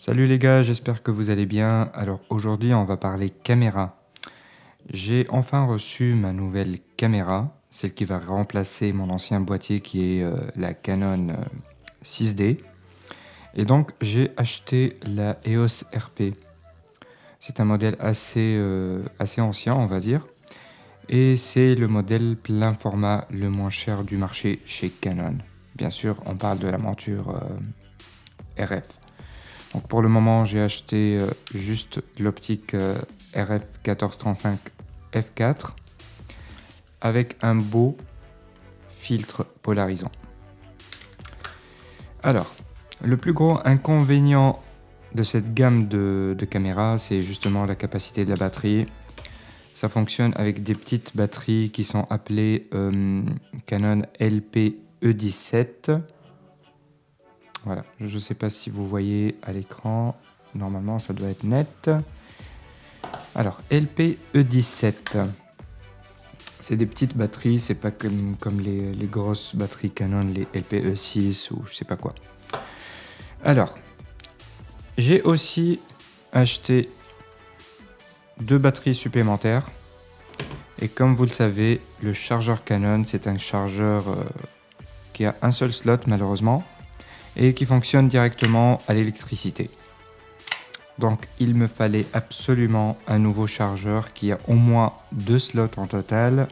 Salut les gars, j'espère que vous allez bien. Alors aujourd'hui on va parler caméra. J'ai enfin reçu ma nouvelle caméra, celle qui va remplacer mon ancien boîtier qui est la Canon 6D. Et donc j'ai acheté la EOS RP. C'est un modèle assez ancien on va dire. Et c'est le modèle plein format le moins cher du marché chez Canon. Bien sûr on parle de la monture RF. Donc pour le moment, j'ai acheté juste l'optique RF 1435 f4 avec un beau filtre polarisant. Alors, le plus gros inconvénient de cette gamme de caméras, c'est justement la capacité de la batterie. Ça fonctionne avec des petites batteries qui sont appelées Canon LPE17. Voilà, je ne sais pas si vous voyez à l'écran, normalement ça doit être net. Alors, LPE17, c'est des petites batteries, c'est pas comme les grosses batteries Canon, les LPE6 ou je sais pas quoi. Alors, j'ai aussi acheté 2 batteries supplémentaires. Et comme vous le savez, le chargeur Canon, c'est un chargeur qui a un seul slot malheureusement et qui fonctionne directement à l'électricité. Donc il me fallait absolument un nouveau chargeur qui a au moins 2 slots en total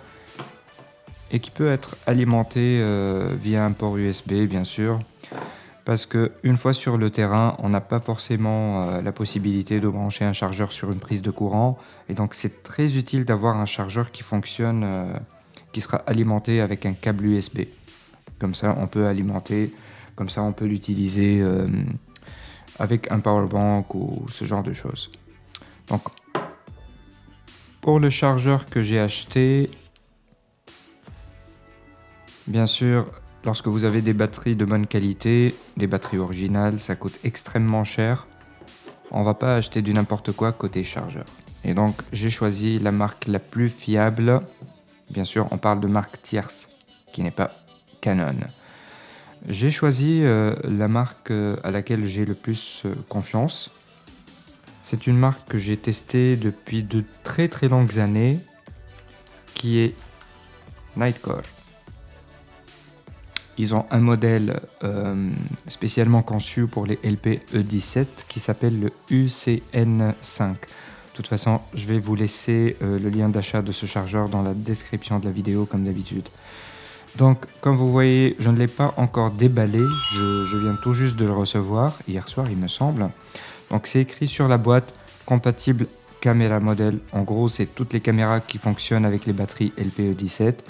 et qui peut être alimenté via un port USB bien sûr, parce qu'une fois sur le terrain, on n'a pas forcément la possibilité de brancher un chargeur sur une prise de courant, et donc c'est très utile d'avoir un chargeur qui fonctionne, qui sera alimenté avec un câble USB. Comme ça on peut alimenter, comme ça on peut l'utiliser avec un powerbank ou ce genre de choses. Donc, pour le chargeur que j'ai acheté, bien sûr, lorsque vous avez des batteries de bonne qualité, des batteries originales, ça coûte extrêmement cher. On va pas acheter du n'importe quoi côté chargeur. Et donc, j'ai choisi la marque la plus fiable. Bien sûr, on parle de marque tierce, qui n'est pas Canon. J'ai choisi la marque à laquelle j'ai le plus confiance. C'est une marque que j'ai testée depuis de très très longues années, qui est Nightcore. Ils ont un modèle spécialement conçu pour les LPE17 qui s'appelle le UCN5. De toute façon, je vais vous laisser le lien d'achat de ce chargeur dans la description de la vidéo comme d'habitude. Donc, comme vous voyez, je ne l'ai pas encore déballé, je viens tout juste de le recevoir, hier soir il me semble. Donc c'est écrit sur la boîte, compatible caméra modèle. En gros, c'est toutes les caméras qui fonctionnent avec les batteries LPE17,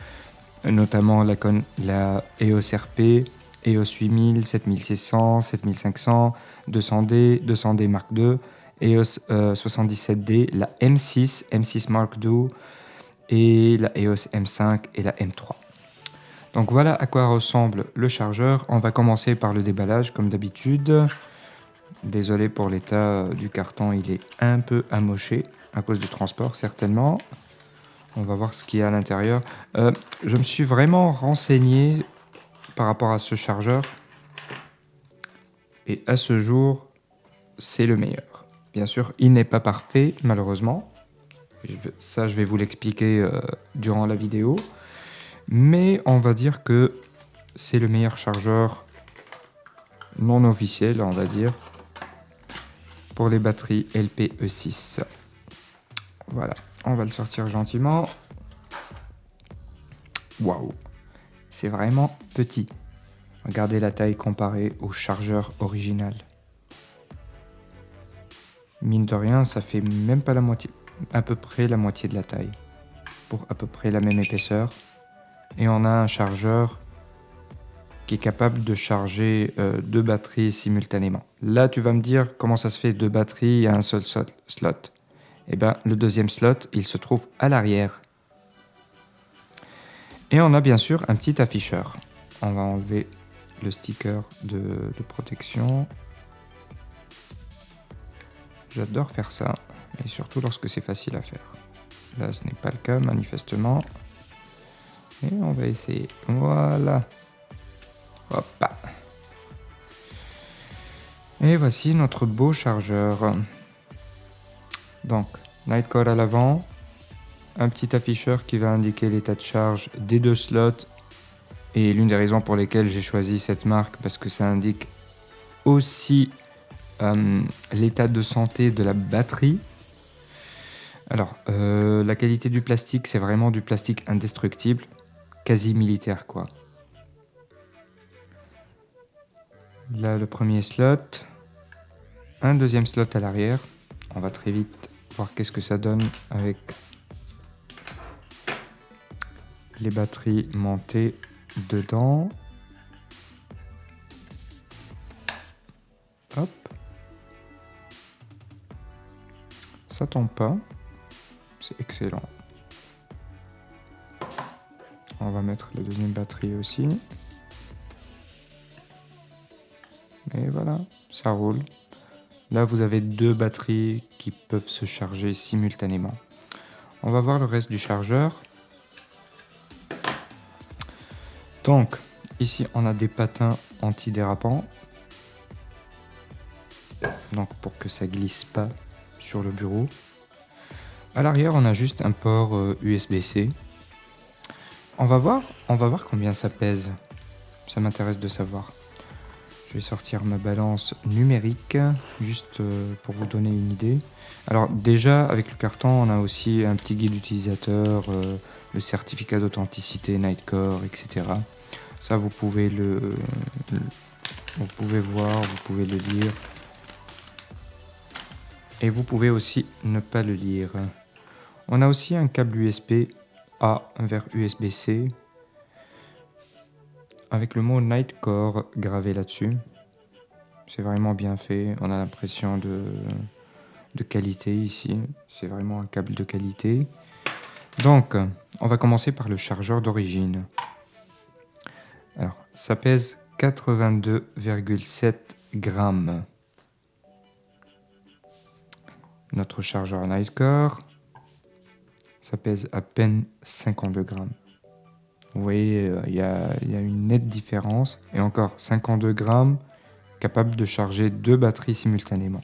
notamment la EOS RP, EOS 8000, 7600, 7500, 200D, 200D Mark II, EOS 77D, la M6, M6 Mark II et la EOS M5 et la M3. Donc voilà à quoi ressemble le chargeur. On va commencer par le déballage comme d'habitude. Désolé pour l'état du carton, il est un peu amoché à cause du transport certainement. On va voir ce qu'il y a à l'intérieur. Je me suis vraiment renseigné par rapport à ce chargeur. Et à ce jour, c'est le meilleur. Bien sûr, il n'est pas parfait malheureusement. Ça, je vais vous l'expliquer durant la vidéo. Mais on va dire que c'est le meilleur chargeur non officiel, on va dire, pour les batteries LPE6. Voilà, on va le sortir gentiment. Waouh, c'est vraiment petit. Regardez la taille comparée au chargeur original. Mine de rien, ça fait même pas la moitié, à peu près la moitié de la taille, pour à peu près la même épaisseur. Et on a un chargeur qui est capable de charger 2 batteries simultanément. Là, tu vas me dire comment ça se fait 2 batteries et un seul slot. Eh bien, le deuxième slot, il se trouve à l'arrière. Et on a bien sûr un petit afficheur. On va enlever le sticker de protection. J'adore faire ça, et surtout lorsque c'est facile à faire. Là, ce n'est pas le cas, manifestement. Et on va essayer. Voilà. Hop. Et voici notre beau chargeur. Donc, Nightcore à l'avant, un petit afficheur qui va indiquer l'état de charge des 2 slots. Et l'une des raisons pour lesquelles j'ai choisi cette marque, parce que ça indique aussi l'état de santé de la batterie. Alors, la qualité du plastique, c'est vraiment du plastique indestructible, quasi militaire quoi. Là, le premier slot, un deuxième slot à l'arrière. On va très vite voir qu'est-ce que ça donne avec les batteries montées dedans. Hop. Ça tombe pas. C'est excellent. On va mettre la deuxième batterie aussi. Et voilà, ça roule. Là, vous avez 2 batteries qui peuvent se charger simultanément. On va voir le reste du chargeur. Donc, ici, on a des patins antidérapants. Donc, pour que ça glisse pas sur le bureau. À l'arrière, on a juste un port USB-C. On va voir combien ça pèse. Ça m'intéresse de savoir. Je vais sortir ma balance numérique, juste pour vous donner une idée. Alors déjà, avec le carton, on a aussi un petit guide utilisateur, le certificat d'authenticité Nightcore, etc. Ça, vous pouvez vous pouvez voir, vous pouvez le lire. Et vous pouvez aussi ne pas le lire. On a aussi un câble USB-A vers USB-C avec le mot Nightcore gravé là-dessus. C'est vraiment bien fait. On a l'impression de qualité ici. C'est vraiment un câble de qualité. Donc, on va commencer par le chargeur d'origine. Alors, ça pèse 82,7 grammes. Notre chargeur Nightcore, ça pèse à peine 52 grammes. Vous voyez, il y a une nette différence. Et encore, 52 grammes, capable de charger 2 batteries simultanément.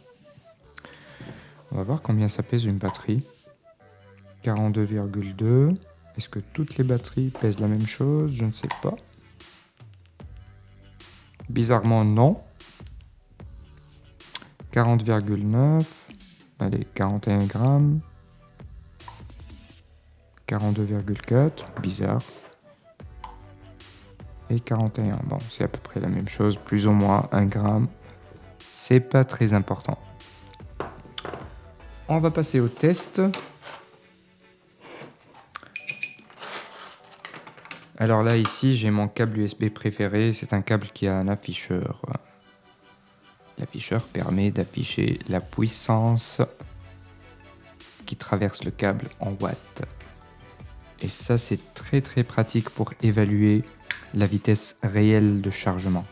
On va voir combien ça pèse une batterie. 42,2. Est-ce que toutes les batteries pèsent la même chose? Je ne sais pas. Bizarrement, non. 40,9. Allez, 41 grammes. 42,4. Bizarre. Et 41. Bon, c'est à peu près la même chose, plus ou moins 1 gramme. C'est pas très important. On va passer au test. Alors là, ici, j'ai mon câble USB préféré. C'est un câble qui a un afficheur. L'afficheur permet d'afficher la puissance qui traverse le câble en watts. Et ça, c'est très très pratique pour évaluer la vitesse réelle de chargement.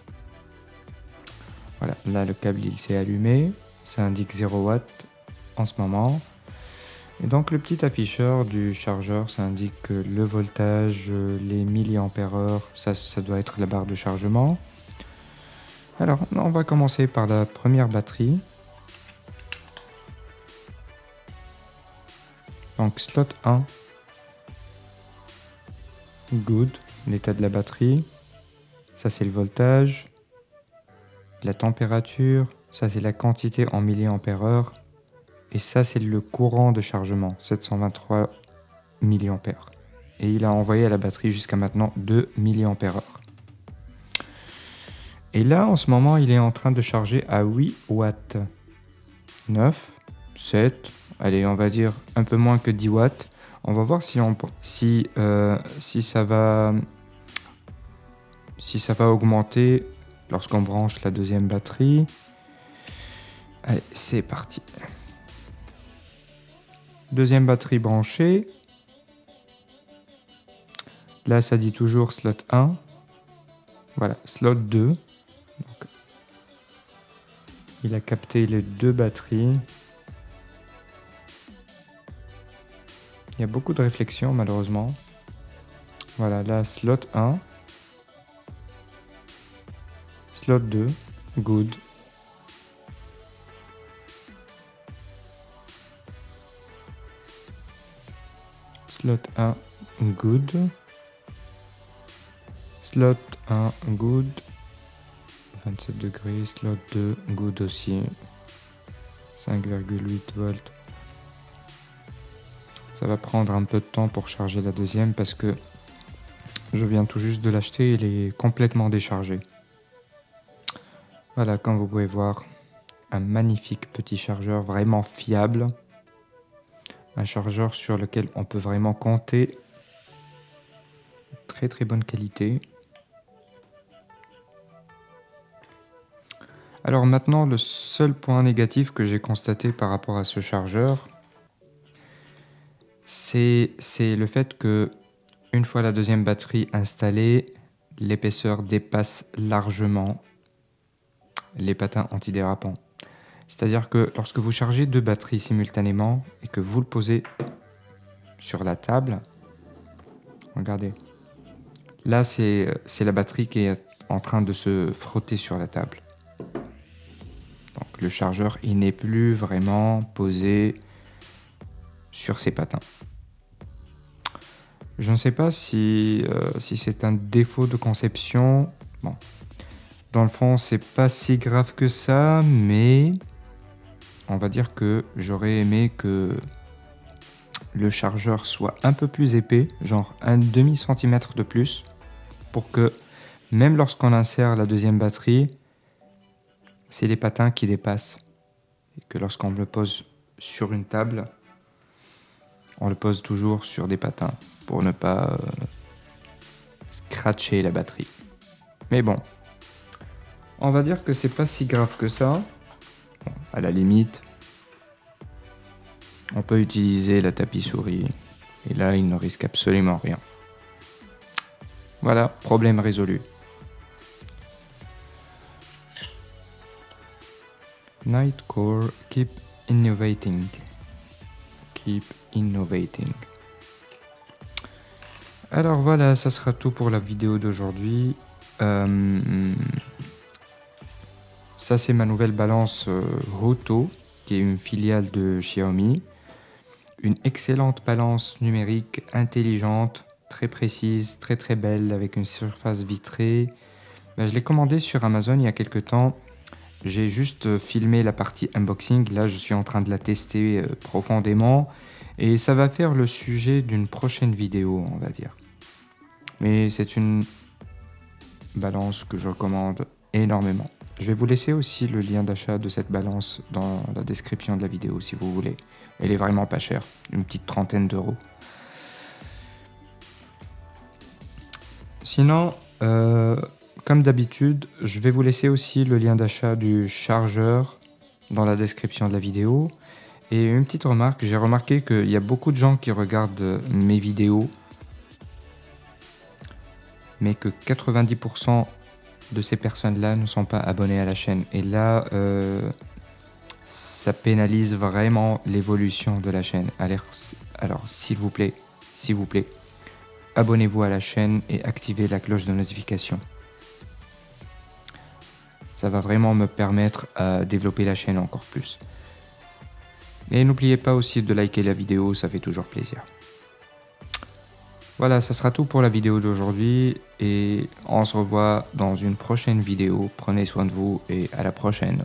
Voilà, là le câble il s'est allumé, ça indique 0 watts en ce moment. Et donc le petit afficheur du chargeur, ça indique le voltage, les milliampères-heure, ça doit être la barre de chargement. Alors, on va commencer par la première batterie. Donc slot 1. Good, l'état de la batterie. Ça c'est le voltage. La température, ça c'est la quantité en milliampères-heure. Et ça c'est le courant de chargement, 723 milliampères. Et il a envoyé à la batterie jusqu'à maintenant 2 milliampères-heure. Et là en ce moment il est en train de charger à 8 watts. 9, 7, allez on va dire un peu moins que 10 watts. On va voir si ça va augmenter lorsqu'on branche la deuxième batterie. Allez, c'est parti. Deuxième batterie branchée. Là, ça dit toujours slot 1. Voilà, slot 2. Donc, il a capté les 2 batteries. Il y a beaucoup de réflexion, malheureusement. Voilà, là, slot 1. Slot 2. Good. Slot 1, good. Slot 1, good. 27 degrés. Slot 2, good aussi. 5,8 volts. Ça va prendre un peu de temps pour charger la deuxième parce que je viens tout juste de l'acheter, il est complètement déchargé. Voilà, comme vous pouvez voir, un magnifique petit chargeur vraiment fiable. Un chargeur sur lequel on peut vraiment compter. Très très bonne qualité. Alors maintenant, le seul point négatif que j'ai constaté par rapport à ce chargeur, c'est le fait que une fois la deuxième batterie installée, l'épaisseur dépasse largement les patins antidérapants. C'est-à-dire que lorsque vous chargez deux batteries simultanément et que vous le posez sur la table, regardez, là c'est la batterie qui est en train de se frotter sur la table. Donc le chargeur, il n'est plus vraiment posé sur ses patins. Je ne sais pas si c'est un défaut de conception. Bon, dans le fond, c'est pas si grave que ça, mais on va dire que j'aurais aimé que le chargeur soit un peu plus épais, genre un demi-centimètre de plus, pour que même lorsqu'on insère la deuxième batterie, c'est les patins qui dépassent. Et que lorsqu'on le pose sur une table, on le pose toujours sur des patins pour ne pas scratcher la batterie. Mais bon, on va dire que c'est pas si grave que ça. Bon, à la limite, on peut utiliser la tapis souris. Et là, il ne risque absolument rien. Voilà, problème résolu. Nightcore, keep innovating. Keep innovating. Alors voilà, ça sera tout pour la vidéo d'aujourd'hui. Ça c'est ma nouvelle balance Hoto, qui est une filiale de Xiaomi. Une excellente balance numérique, intelligente, très précise, très très belle, avec une surface vitrée. Je l'ai commandée sur Amazon il y a quelques temps. J'ai juste filmé la partie unboxing. Là, je suis en train de la tester profondément. Et ça va faire le sujet d'une prochaine vidéo, on va dire. Mais c'est une balance que je recommande énormément. Je vais vous laisser aussi le lien d'achat de cette balance dans la description de la vidéo si vous voulez. Elle est vraiment pas chère, une petite trentaine d'euros. Sinon, comme d'habitude, je vais vous laisser aussi le lien d'achat du chargeur dans la description de la vidéo. Et une petite remarque, j'ai remarqué qu'il y a beaucoup de gens qui regardent mes vidéos, mais que 90% de ces personnes-là ne sont pas abonnées à la chaîne. Et là, ça pénalise vraiment l'évolution de la chaîne. Alors s'il vous plaît, abonnez-vous à la chaîne et activez la cloche de notification. Ça va vraiment me permettre à développer la chaîne encore plus. Et n'oubliez pas aussi de liker la vidéo, ça fait toujours plaisir. Voilà, ça sera tout pour la vidéo d'aujourd'hui et on se revoit dans une prochaine vidéo. Prenez soin de vous et à la prochaine.